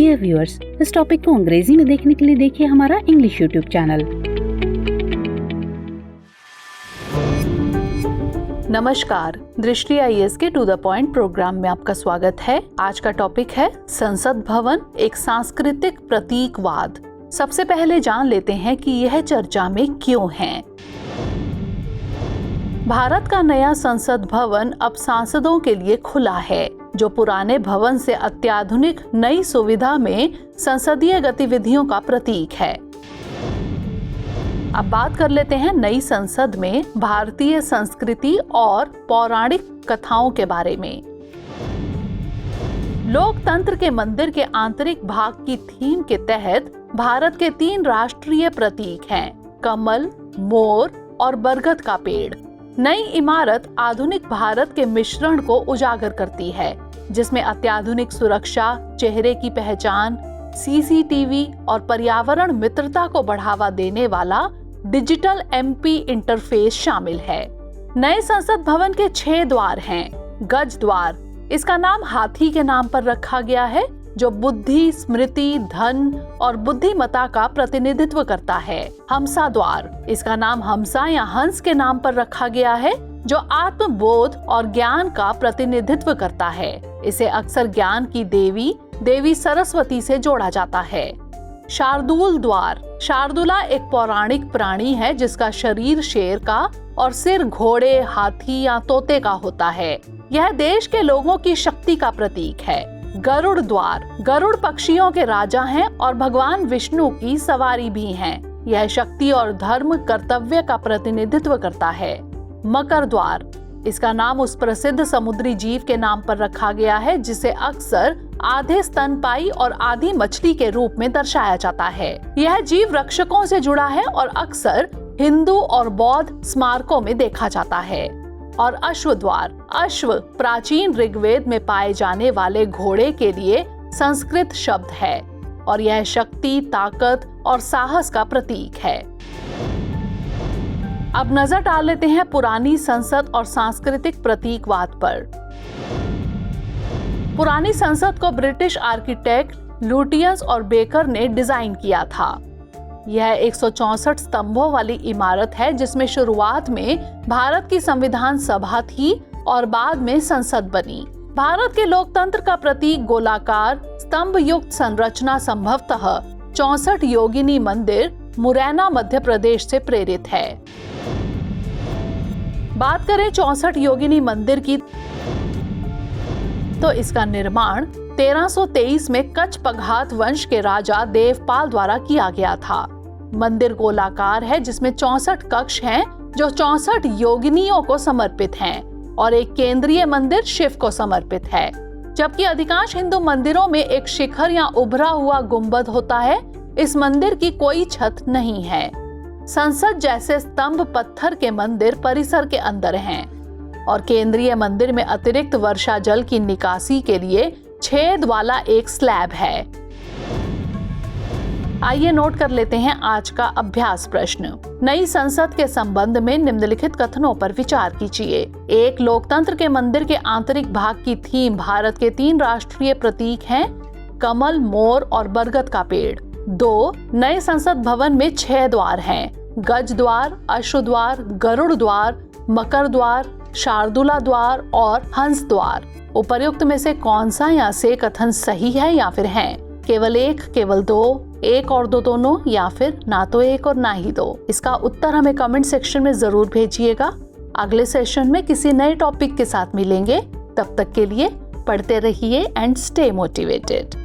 Dear viewers, इस topic को अंग्रेजी में देखने के लिए देखिए हमारा इंग्लिश यूट्यूब चैनल। नमस्कार, दृष्टि IAS के टू द पॉइंट प्रोग्राम में आपका स्वागत है। आज का टॉपिक है संसद भवन, एक सांस्कृतिक प्रतीकवाद। सबसे पहले जान लेते हैं कि यह चर्चा में क्यों है। भारत का नया संसद भवन अब सांसदों के लिए खुला है, जो पुराने भवन से अत्याधुनिक नई सुविधा में संसदीय गतिविधियों का प्रतीक है। अब बात कर लेते हैं नई संसद में भारतीय संस्कृति और पौराणिक कथाओं के बारे में। लोकतंत्र के मंदिर के आंतरिक भाग की थीम के तहत भारत के 3 राष्ट्रीय प्रतीक हैं: कमल, मोर और बरगद का पेड़। नई इमारत आधुनिक भारत के मिश्रण को उजागर करती है, जिसमें अत्याधुनिक सुरक्षा, चेहरे की पहचान, CCTV और पर्यावरण मित्रता को बढ़ावा देने वाला डिजिटल MP इंटरफेस शामिल है। नए संसद भवन के 6 द्वार हैं। गज द्वार, इसका नाम हाथी के नाम पर रखा गया है, जो बुद्धि, स्मृति, धन और बुद्धिमत्ता का प्रतिनिधित्व करता है। हंसा द्वार, इसका नाम हंसा या हंस के नाम पर रखा गया है, जो आत्मबोध और ज्ञान का प्रतिनिधित्व करता है। इसे अक्सर ज्ञान की देवी सरस्वती से जोड़ा जाता है। शार्दूल द्वार, शार्दूला एक पौराणिक प्राणी है जिसका शरीर शेर का और सिर घोड़े, हाथी या तोते का होता है। यह देश के लोगों की शक्ति का प्रतीक है। गरुड़ द्वार, गरुड़ पक्षियों के राजा हैं और भगवान विष्णु की सवारी भी हैं। यह शक्ति और धर्म, कर्तव्य का प्रतिनिधित्व करता है। मकर द्वार, इसका नाम उस प्रसिद्ध समुद्री जीव के नाम पर रखा गया है जिसे अक्सर आधे स्तनपाई और आधी मछली के रूप में दर्शाया जाता है। यह जीव रक्षकों से जुड़ा है और अक्सर हिंदू और बौद्ध स्मारकों में देखा जाता है। और अश्व द्वार, अश्व प्राचीन ऋग्वेद में पाए जाने वाले घोड़े के लिए संस्कृत शब्द है और यह शक्ति, ताकत और साहस का प्रतीक है। अब नजर डाल लेते हैं पुरानी संसद और सांस्कृतिक प्रतीकवाद पर। पुरानी संसद को ब्रिटिश आर्किटेक्ट लुटियंस और बेकर ने डिजाइन किया था। यह 164 स्तंभों वाली इमारत है, जिसमें शुरुआत में भारत की संविधान सभा थी और बाद में संसद बनी। भारत के लोकतंत्र का प्रतीक गोलाकार स्तंभ युक्त संरचना संभवतः 64 योगिनी मंदिर, मुरैना, मध्य प्रदेश से प्रेरित है। बात करें 64 योगिनी मंदिर की, तो इसका निर्माण 1323 में कच्छ पघात वंश के राजा देवपाल द्वारा किया गया था। मंदिर गोलाकार है, जिसमें 64 कक्ष हैं, जो 64 योगिनियों को समर्पित हैं, और एक केंद्रीय मंदिर शिव को समर्पित है। जबकि अधिकांश हिंदू मंदिरों में एक शिखर या उभरा हुआ गुंबद होता है, इस मंदिर की कोई छत नहीं है। संसद जैसे स्तंभ पत्थर के मंदिर परिसर के अंदर हैं और केंद्रीय मंदिर में अतिरिक्त वर्षा जल की निकासी के लिए छेद वाला एक स्लैब है। आइए नोट कर लेते हैं आज का अभ्यास प्रश्न। नई संसद के संबंध में निम्नलिखित कथनों पर विचार कीजिए। 1. लोकतंत्र के मंदिर के आंतरिक भाग की थीम भारत के 3 राष्ट्रीय प्रतीक हैं: कमल, मोर और बरगद का पेड़। 2. नए संसद भवन में 6 द्वार हैं: गज द्वार, अश्व द्वार, गरुड़ द्वार, मकर द्वार, शार्दूला द्वार और हंस द्वार। उपर्युक्त में से कौन सा या से कथन सही है या फिर है? केवल 1, केवल 2, 1 और 2 दोनों, या फिर ना तो 1 और ना ही 2? इसका उत्तर हमें कमेंट सेक्शन में जरूर भेजिएगा। अगले सेशन में किसी नए टॉपिक के साथ मिलेंगे। तब तक के लिए पढ़ते रहिए एंड स्टे मोटिवेटेड।